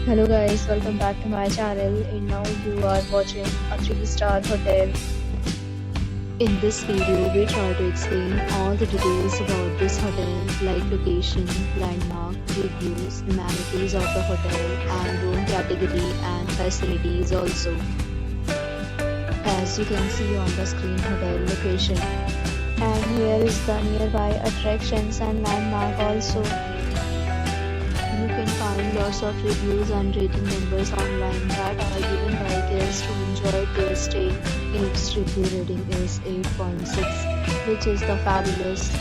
Hello guys, welcome back to my channel and now you are watching a 3-star hotel. In this video, we try to explain all the details about this hotel like location, landmark, reviews, amenities of the hotel and room category and facilities also. As you can see on the screen, hotel location. And here is the nearby attractions and landmark also. You can find lots of reviews and rating numbers online that are given by guests who enjoyed their stay. Its review rating is 8.6, which is the fabulous.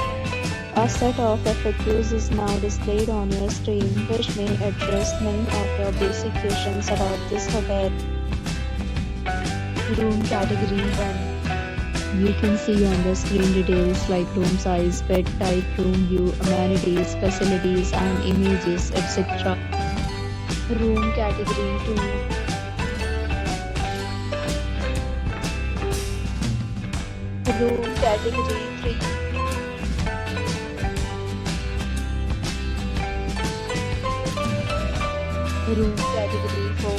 A set of FAQs is now displayed on your screen, which may address many of your basic questions about this hotel. Room category 1. You can see on the screen details like room size, bed type, room view, amenities, facilities and images, etc. Room category 2. Room category 3. Room category 4.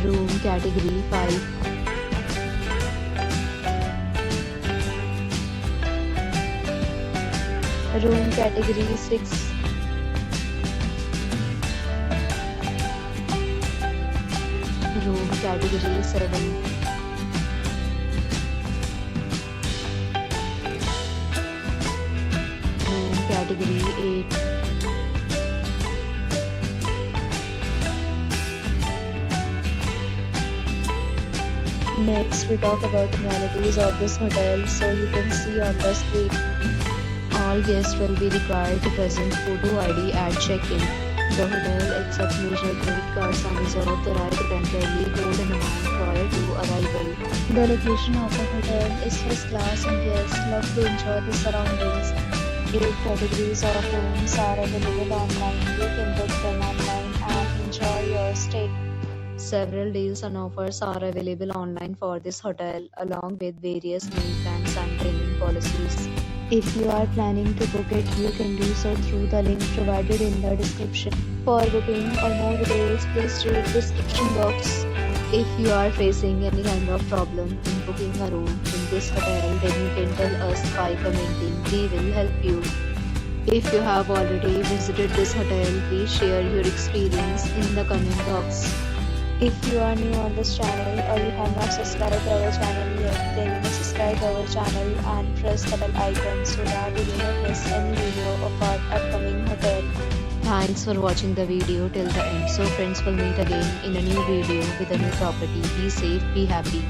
Room category 5. Room category 6. Room category 7. Room category 8. Next, we talk about the amenities of this hotel. So you can see on the screen, all guests will be required to present photo ID at check-in. The hotel accepts major credit cards and reserves the right to temporarily hold an amount prior to arrival. The location of the hotel is first class and guests love to enjoy the surroundings. 8 categories of rooms are available online. You can book them online and enjoy your stay. Several deals and offers are available online for this hotel, along with various meal plans and payment policies. If you are planning to book it, you can do so through the link provided in the description. For booking or more details, please read the description box. If you are facing any kind of problem in booking a room in this hotel, then you can tell us by commenting. We will help you. If you have already visited this hotel, please share your experience in the comment box. If you are new on this channel or you have not subscribed to our channel yet, then you must subscribe to our channel and press the bell icon so that you will not miss any video of our upcoming hotel. Thanks for watching the video till the end. So friends, will meet again in a new video with a new property. Be safe, be happy.